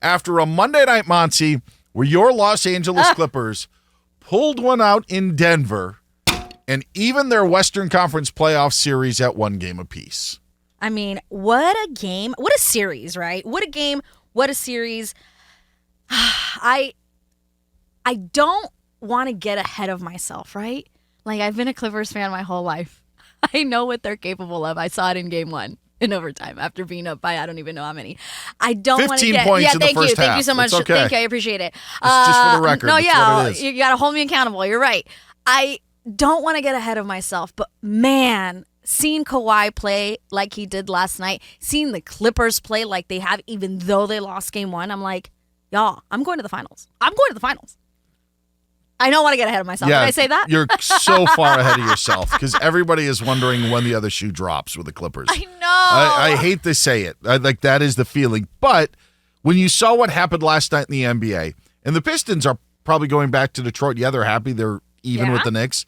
after a Monday night Monty where your Los Angeles Clippers pulled one out in Denver and even their Western Conference playoff series at 1 game apiece. I mean, what a game. What a series, right? What a game. What a series. I don't want to get ahead of myself, right? Like, I've been a Clippers fan my whole life. I know what they're capable of. I saw it in game 1 in overtime after being up by I don't even know how many. I don't want to get 15 points in the first half. Thank you so much. It's okay. Thank you. I appreciate it. It's just for the record. No, That's yeah, what it is. you got to hold me accountable. You're right. I don't want to get ahead of myself, but man, seeing Kawhi play like he did last night, seeing the Clippers play like they have, even though they lost game 1, I'm like, y'all, I'm going to the finals. I'm going to the finals. I don't want to get ahead of myself. Yeah, Did I say that? You're so far ahead of yourself because everybody is wondering when the other shoe drops with the Clippers. I know. I hate to say it. Like, that is the feeling. But when you saw what happened last night in the NBA, and the Pistons are probably going back to Detroit. Yeah, they're happy. They're even with the Knicks.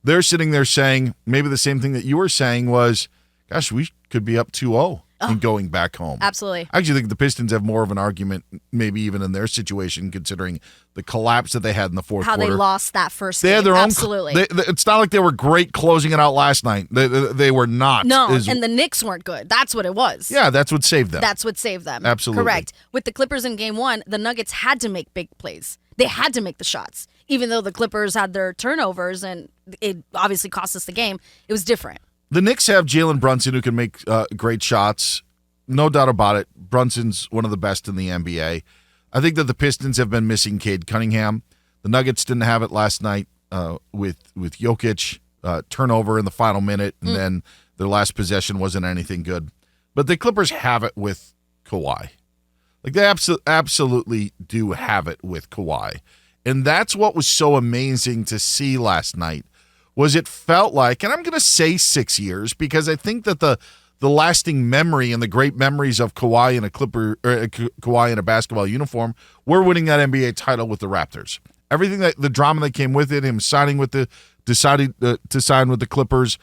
They're sitting there saying maybe the same thing that you were saying was, gosh, we could be up 2-0 and going back home. Absolutely. I actually think the Pistons have more of an argument, maybe even in their situation, considering the collapse that they had in the fourth quarter. How they lost that first They game. had their Absolutely. own. It's not like they were great closing it out last night. They were not. No, and the Knicks weren't good. That's what it was. Yeah, that's what saved them. That's what saved them. Absolutely. Correct. With the Clippers in game 1, the Nuggets had to make big plays. They had to make the shots. Even though the Clippers had their turnovers and it obviously cost us the game, it was different. The Knicks have Jalen Brunson who can make great shots. No doubt about it. Brunson's one of the best in the NBA. I think that the Pistons have been missing Cade Cunningham. The Nuggets didn't have it last night with Jokic, turnover in the final minute, and then their last possession wasn't anything good. But the Clippers have it with Kawhi. Like, they absolutely do have it with Kawhi. And that's what was so amazing to see last night, was it felt like, and I'm going to say 6 years, because I think that the lasting memory and the great memories of Kawhi in Kawhi in a basketball uniform were winning that NBA title with the Raptors. Everything the drama that came with it, him signing with deciding to sign with the Clippers.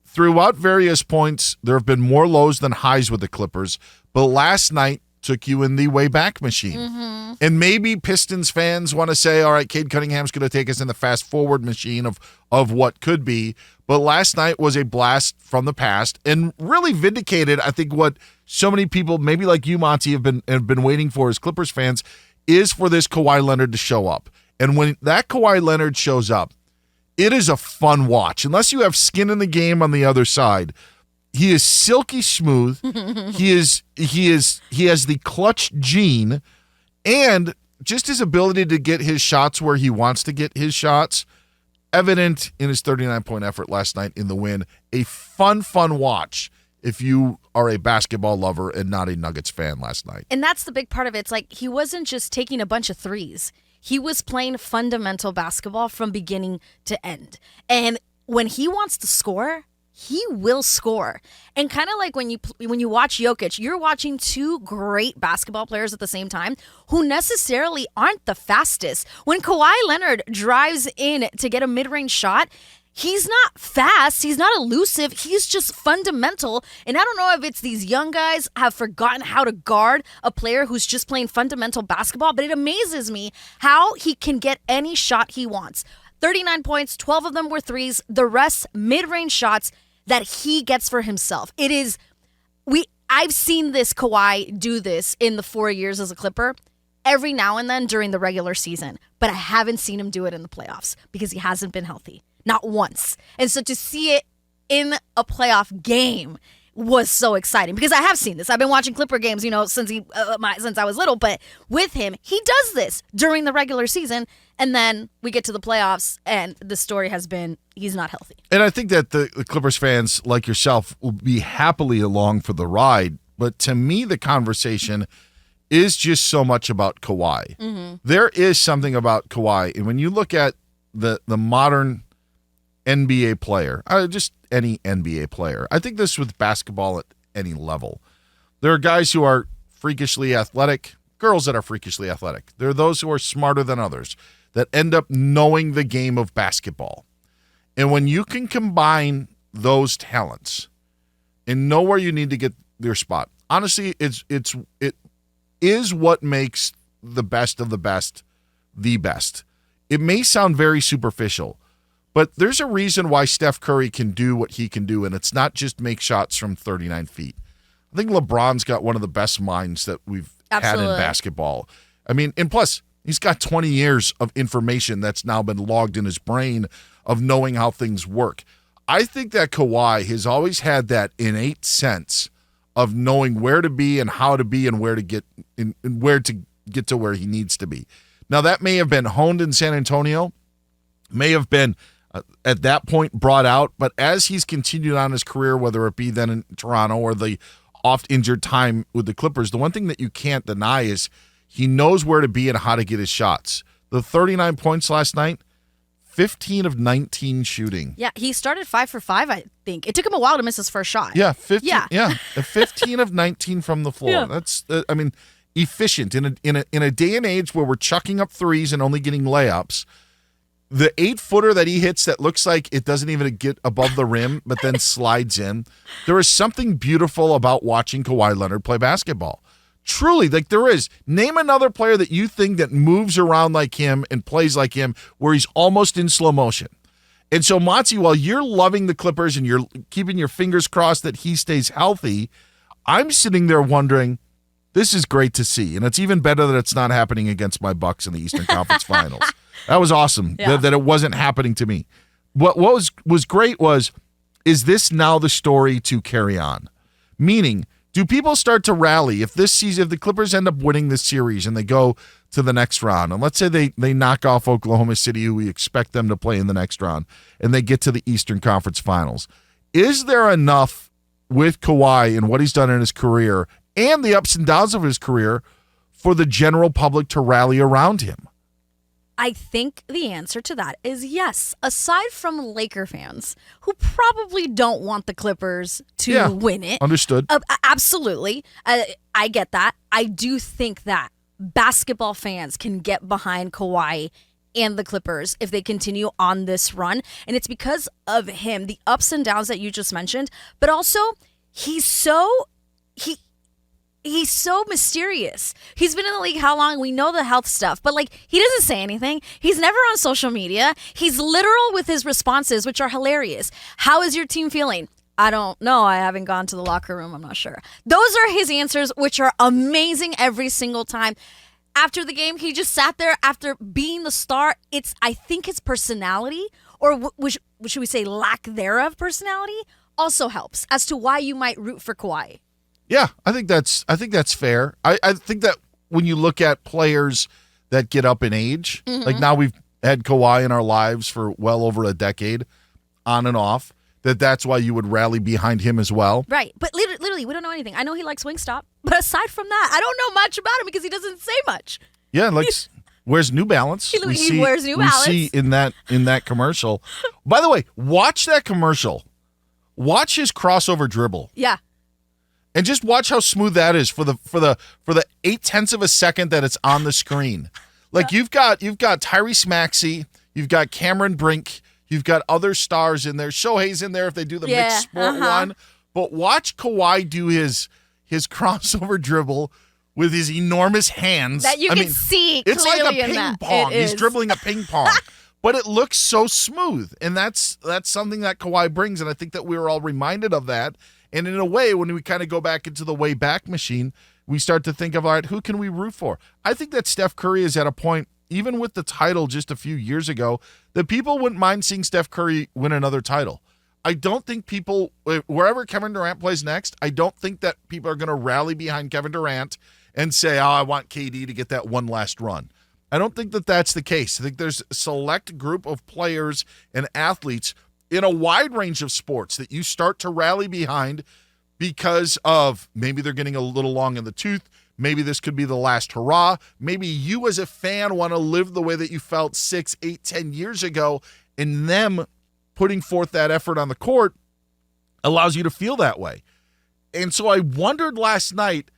Throughout various points, there have been more lows than highs with the Clippers, but last night took you in the way back machine. Mm-hmm. And maybe Pistons fans want to say, all right, Cade Cunningham's going to take us in the fast forward machine of what could be. But last night was a blast from the past and really vindicated, I think, what so many people, maybe like you, Monty, have been waiting for as Clippers fans, is for this Kawhi Leonard to show up. And when that Kawhi Leonard shows up, it is a fun watch. Unless you have skin in the game on the other side, he is silky smooth. He has the clutch gene, and just his ability to get his shots where he wants to get his shots, evident in his 39-point effort last night in the win. A fun watch if you are a basketball lover and not a Nuggets fan last night. And that's the big part of it. It's like he wasn't just taking a bunch of threes. He was playing fundamental basketball from beginning to end. And when he wants to score, he will score. And kind of like when you watch Jokic, you're watching two great basketball players at the same time who necessarily aren't the fastest. When Kawhi Leonard drives in to get a mid-range shot, he's not fast. He's not elusive. He's just fundamental. And I don't know if it's these young guys have forgotten how to guard a player who's just playing fundamental basketball, but it amazes me how he can get any shot he wants. 39 points, 12 of them were threes, the rest mid-range shots that he gets for himself. I've seen this Kawhi do this in the 4 years as a Clipper every now and then during the regular season, but I haven't seen him do it in the playoffs because he hasn't been healthy. Not once. And so to see it in a playoff game was so exciting because I have seen this. I've been watching Clipper games, since I was little, but with him, he does this during the regular season, and then we get to the playoffs, and the story has been he's not healthy. And I think that the Clippers fans, like yourself, will be happily along for the ride, but to me, the conversation is just so much about Kawhi. Mm-hmm. There is something about Kawhi, and when you look at the modern NBA player, just any NBA player. I think this with basketball at any level. There are guys who are freakishly athletic, girls that are freakishly athletic. There are those who are smarter than others that end up knowing the game of basketball. And when you can combine those talents and know where you need to get your spot, honestly, is what makes the best of the best the best. It may sound very superficial, but there's a reason why Steph Curry can do what he can do, and it's not just make shots from 39 feet. I think LeBron's got one of the best minds that we've had in basketball. I mean, and plus, he's got 20 years of information that's now been logged in his brain of knowing how things work. I think that Kawhi has always had that innate sense of knowing where to be and how to be and where to get to where he needs to be. Now, that may have been honed in San Antonio, may have been at that point brought out, but as he's continued on his career, whether it be then in Toronto or the oft-injured time with the Clippers, the one thing that you can't deny is he knows where to be and how to get his shots. The 39 points last night, 15 of 19 shooting. Yeah, he started 5 for 5, I think. It took him a while to miss his first shot. Yeah, 15 of 19 from the floor. Yeah. That's, efficient in a day and age where we're chucking up threes and only getting layups. The 8-footer that he hits that looks like it doesn't even get above the rim, but then slides in. There is something beautiful about watching Kawhi Leonard play basketball. Truly, like there is. Name another player that you think that moves around like him and plays like him where he's almost in slow motion. And so, Motzi, while you're loving the Clippers and you're keeping your fingers crossed that he stays healthy, I'm sitting there wondering, this is great to see, and it's even better that it's not happening against my Bucks in the Eastern Conference Finals. That was awesome, that it wasn't happening to me. What was great is this now the story to carry on? Meaning, do people start to rally if this season, if the Clippers end up winning this series and they go to the next round, and let's say they knock off Oklahoma City, who we expect them to play in the next round, and they get to the Eastern Conference Finals, is there enough with Kawhi and what he's done in his career and the ups and downs of his career for the general public to rally around him? I think the answer to that is yes. Aside from Laker fans who probably don't want the Clippers to win it. Understood. Absolutely. I get that. I do think that basketball fans can get behind Kawhi and the Clippers if they continue on this run. And it's because of him, the ups and downs that you just mentioned, but also he's so mysterious. He's been in the league how long? We know the health stuff, but he doesn't say anything. He's never on social media. He's literal with his responses, which are hilarious. How is your team feeling? I don't know. I haven't gone to the locker room. I'm not sure. Those are his answers, which are amazing every single time. After the game, he just sat there after being the star. I think his personality, or should we say lack thereof personality, also helps as to why you might root for Kawhi. Yeah, I think that's fair. I think that when you look at players that get up in age, like now we've had Kawhi in our lives for well over a decade, on and off, that's why you would rally behind him as well. Right, but literally, we don't know anything. I know he likes Wingstop, but aside from that, I don't know much about him because he doesn't say much. Yeah, wears New Balance. He wears New Balance. We see in that commercial. By the way, watch that commercial. Watch his crossover dribble. Yeah. And just watch how smooth that is for the 0.8 of a second that it's on the screen. You've got Tyrese Maxey, you've got Cameron Brink, you've got other stars in there. Shohei's in there if they do the mixed sport one. But watch Kawhi do his crossover dribble with his enormous hands. That you can see it's clearly like a in ping that. pong. He's dribbling a ping pong. But it looks so smooth. And that's something that Kawhi brings. And I think that we were all reminded of that. And in a way, when we kind of go back into the way back machine, we start to think of, all right, who can we root for? I think that Steph Curry is at a point, even with the title just a few years ago, that people wouldn't mind seeing Steph Curry win another title. I don't think people, wherever Kevin Durant plays next, I don't think that people are going to rally behind Kevin Durant and say, I want KD to get that one last run. I don't think that that's the case. I think there's a select group of players and athletes in a wide range of sports that you start to rally behind because of maybe they're getting a little long in the tooth. Maybe this could be the last hurrah. Maybe you as a fan want to live the way that you felt 6, 8, 10 years ago, and them putting forth that effort on the court allows you to feel that way. And so I wondered last night,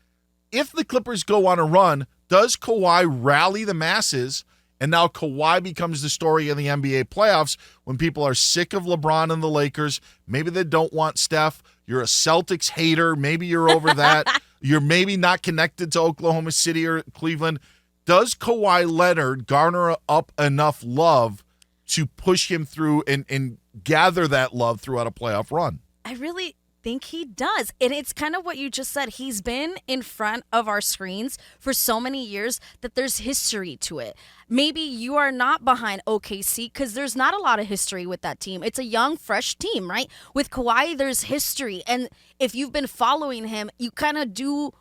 if the Clippers go on a run, does Kawhi rally the masses? And now Kawhi becomes the story in the NBA playoffs when people are sick of LeBron and the Lakers. Maybe they don't want Steph. You're a Celtics hater. Maybe you're over that. You're maybe not connected to Oklahoma City or Cleveland. Does Kawhi Leonard garner up enough love to push him through and gather that love throughout a playoff run? I really think he does. And it's kind of what you just said. He's been in front of our screens for so many years that there's history to it. Maybe you are not behind OKC because there's not a lot of history with that team. It's a young, fresh team, right? With Kawhi, there's history. And if you've been following him, you kind of do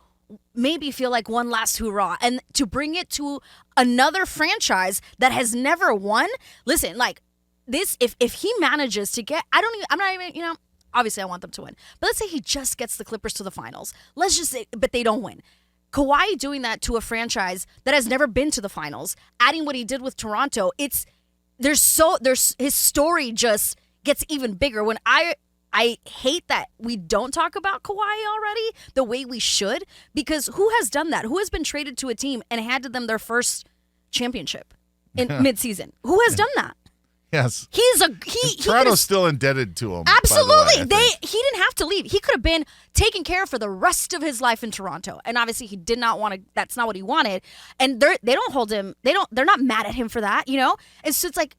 maybe feel like one last hurrah. And to bring it to another franchise that has never won, listen, like this, if he manages to get, I'm not even, obviously I want them to win. But let's say he just gets the Clippers to the finals. Let's just say, but they don't win. Kawhi doing that to a franchise that has never been to the finals, adding what he did with Toronto, there's his story just gets even bigger. When I hate that we don't talk about Kawhi already the way we should, because who has done that? Who has been traded to a team and handed them their first championship in midseason? Who has done that? Yes. Toronto's still indebted to him. Absolutely. He didn't have to leave. He could have been taken care of for the rest of his life in Toronto. And obviously he did not want to, that's not what he wanted. And they don't hold him, they're not mad at him for that, And so it's like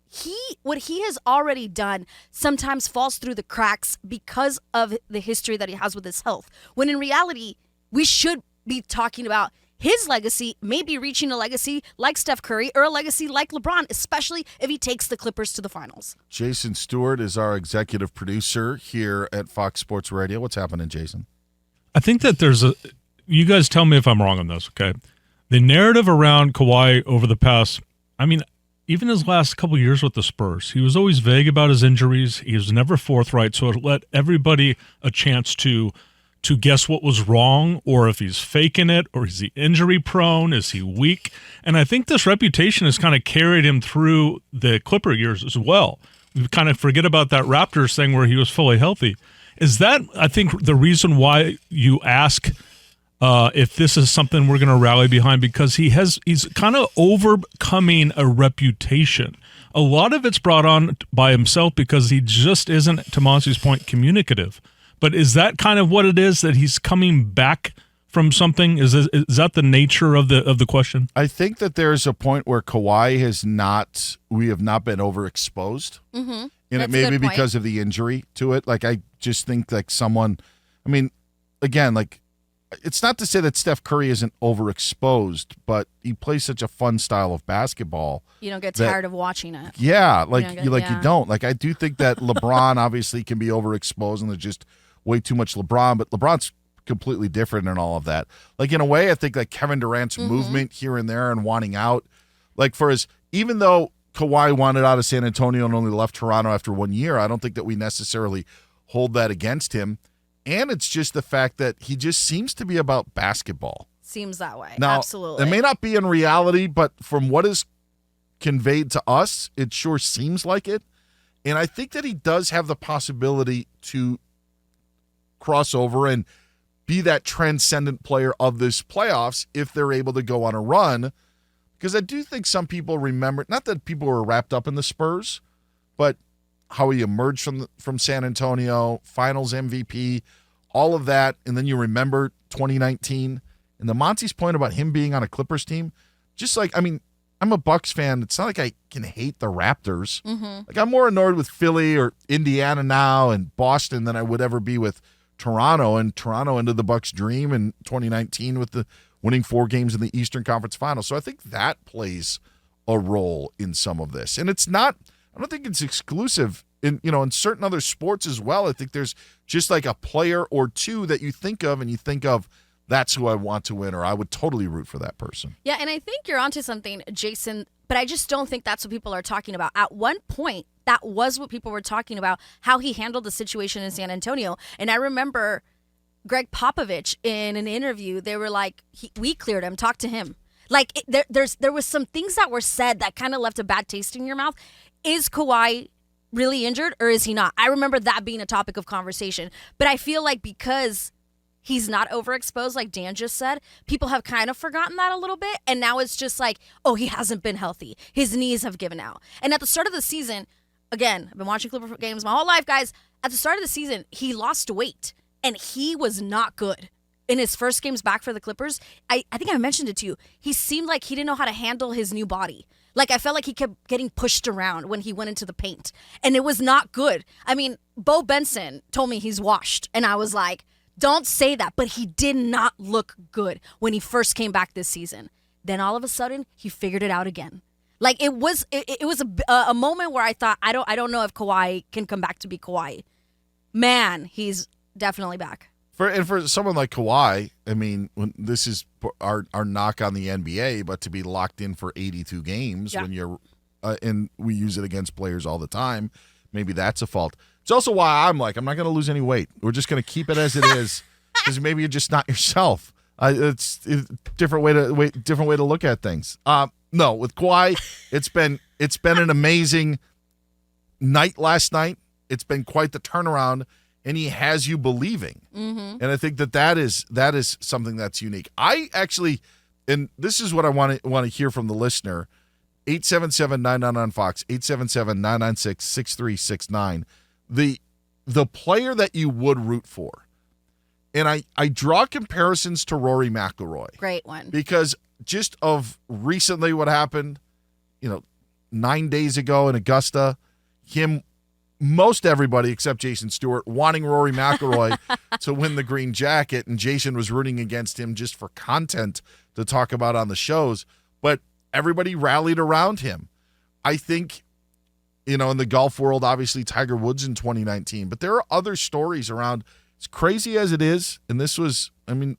what he has already done sometimes falls through the cracks because of the history that he has with his health. When in reality, we should be talking about his legacy, maybe reaching a legacy like Steph Curry or a legacy like LeBron, especially if he takes the Clippers to the finals. Jason Stewart is our executive producer here at Fox Sports Radio. What's happening, Jason? I think that you guys tell me if I'm wrong on this, okay? The narrative around Kawhi over the past, even his last couple of years with the Spurs, he was always vague about his injuries. He was never forthright, so it let everybody a chance to guess what was wrong, or if he's faking it, or is he injury prone, is he weak? And I think this reputation has kind of carried him through the Clipper years as well. We kind of forget about that Raptors thing where he was fully healthy. Is that, I think, the reason why you ask if this is something we're going to rally behind? Because he's kind of overcoming a reputation. A lot of it's brought on by himself because he just isn't, to Monsi's point, communicative. But is that kind of what it is, that he's coming back from something? Is that the nature of the question? I think that there's a point where Kawhi we have not been overexposed. Mm-hmm. And That's it may be point. because of the injury to it. Like, I just think like again, like, it's not to say that Steph Curry isn't overexposed, but he plays such a fun style of basketball. You don't get tired of watching it. Yeah, you don't. Like, I do think that LeBron obviously can be overexposed, and there's just way too much LeBron, but LeBron's completely different in all of that. Like, in a way, I think like Kevin Durant's movement here and there and wanting out, like, even though Kawhi wanted out of San Antonio and only left Toronto after 1 year, I don't think that we necessarily hold that against him. And it's just the fact that he just seems to be about basketball. Seems that way. Now, absolutely. It may not be in reality, but from what is conveyed to us, it sure seems like it. And I think that he does have the possibility to cross over and be that transcendent player of this playoffs if they're able to go on a run. Because I do think some people remember, not that people were wrapped up in the Spurs, but how he emerged from San Antonio, finals MVP, all of that. And then you remember 2019. And the Monty's point about him being on a Clippers team, just like, I'm a Bucks fan. It's not like I can hate the Raptors. Mm-hmm. Like, I'm more annoyed with Philly or Indiana now and Boston than I would ever be with Toronto. And Toronto ended the Bucks' dream in 2019 with the winning 4 games in the Eastern Conference Finals. So I think that plays a role in some of this. And it's not, I don't think it's exclusive in certain other sports as well. I think there's just like a player or two that you think of and you think of, that's who I want to win, or I would totally root for that person. Yeah, and I think you're onto something, Jason, but I just don't think that's what people are talking about. At one point, that was what people were talking about, how he handled the situation in San Antonio. And I remember Greg Popovich in an interview, they were like, we cleared him, talk to him. Like, there was some things that were said that kind of left a bad taste in your mouth. Is Kawhi really injured or is he not? I remember that being a topic of conversation. But I feel like because he's not overexposed, like Dan just said, people have kind of forgotten that a little bit. And now it's just like, oh, he hasn't been healthy. His knees have given out. And at the start of the season, again, I've been watching Clipper games my whole life, guys. At the start of the season, he lost weight and he was not good. in his first games back for the Clippers, I think I mentioned it to you. He seemed like he didn't know how to handle his new body. Like, I felt like he kept getting pushed around when he went into the paint. And it was not good. I mean, Bo Benson told me he's washed. And I was like, don't say that. But he did not look good when he first came back this season. Then all of a sudden, he figured it out again. Like, it was a moment where I thought, I don't know if Kawhi can come back to be Kawhi. Man, he's definitely back. For someone like Kawhi, I mean, when this is our knock on the NBA, but to be locked in for 82 games when you're, and we use it against players all the time, maybe that's a fault. It's also why I'm not going to lose any weight. We're just going to keep it as it is because maybe you're just not yourself. It's a different way to look at things. No, with Kawhi, it's been an amazing night last night. It's been quite the turnaround. And he has you believing. Mm-hmm. And I think that is something that's unique. I actually, and this is what I want to hear from the listener, 877-99-FOX, 877-996-6369. The player that you would root for. And I draw comparisons to Rory McIlroy. Great one. Because just of recently what happened, 9 days ago in Augusta, most everybody except Jason Stewart wanting Rory McIlroy to win the green jacket, and Jason was rooting against him just for content to talk about on the shows. But everybody rallied around him. I think, in the golf world, obviously Tiger Woods in 2019, but there are other stories around. As crazy as it is, and this was,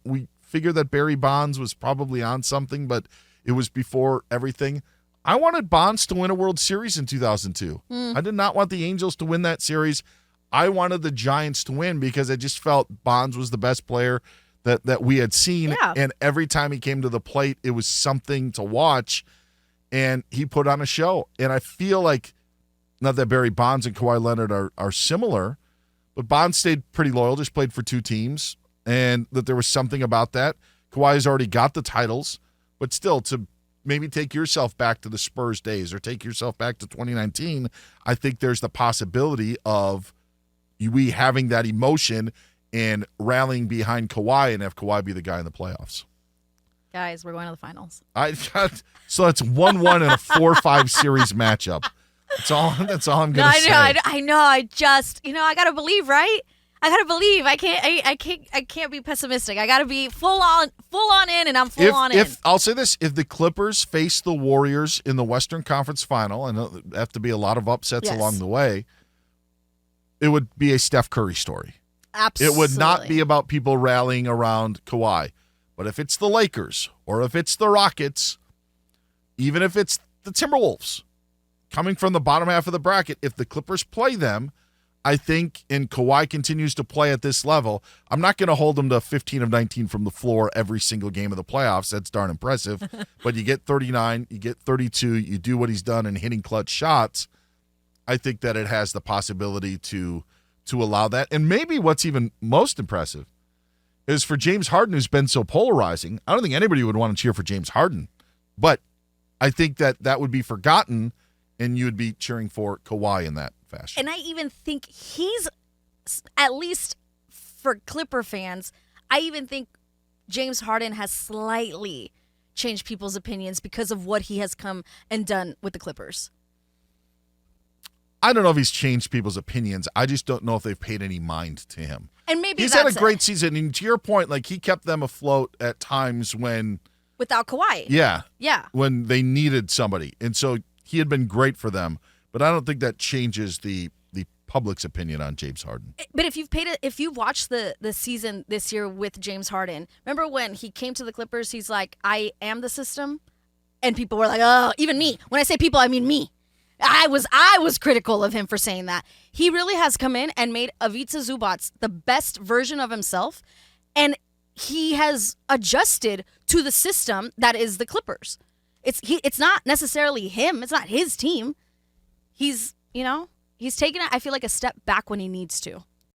we figured that Barry Bonds was probably on something, but it was before everything. I wanted Bonds to win a World Series in 2002. I did not want the Angels to win that series. I wanted the Giants to win because I just felt Bonds was the best player that we had seen. Yeah. And every time he came to the plate, it was something to watch. And he put on a show. And I feel like, not that Barry Bonds and Kawhi Leonard are similar, but Bonds stayed pretty loyal, just played for two teams, and that there was something about that. Kawhi's already got the titles, but still, to maybe take yourself back to the Spurs days or take yourself back to 2019, I think there's the possibility of we having that emotion and rallying behind Kawhi and have Kawhi be the guy in the playoffs. Guys, we're going to the finals. So it's 1-1 in a 4-5 series matchup. That's all I'm going to say. I know. I just, I got to believe, right? I gotta believe. I can't be pessimistic. I gotta be full on in, and I'm full on in. I'll say this: if the Clippers face the Warriors in the Western Conference Final, I know there have to be a lot of upsets along the way. It would be a Steph Curry story. Absolutely, it would not be about people rallying around Kawhi. But if it's the Lakers or if it's the Rockets, even if it's the Timberwolves, coming from the bottom half of the bracket, if the Clippers play them, I think, and Kawhi continues to play at this level, I'm not going to hold him to 15 of 19 from the floor every single game of the playoffs. That's darn impressive. But you get 39, you get 32, you do what he's done in hitting clutch shots. I think that it has the possibility to allow that. And maybe what's even most impressive is for James Harden, who's been so polarizing. I don't think anybody would want to cheer for James Harden. But I think that would be forgotten, and you would be cheering for Kawhi in that fashion. And I even think he's, at least for Clipper fans, I even think James Harden has slightly changed people's opinions because of what he has come and done with the Clippers. I don't know if he's changed people's opinions. I just don't know if they've paid any mind to him. And maybe he's had a great season. And to your point, he kept them afloat at times when... Without Kawhi. Yeah. Yeah. When they needed somebody. And so he had been great for them. But I don't think that changes the public's opinion on James Harden. But if you've watched the season this year with James Harden, remember when he came to the Clippers, he's like, I am the system? And people were like, oh, even me. When I say people, I mean me. I was critical of him for saying that. He really has come in and made Ivica Zubac the best version of himself, and he has adjusted to the system that is the Clippers. It's not necessarily him. It's not his team. He's taken it, I feel like, a step back when he needs to.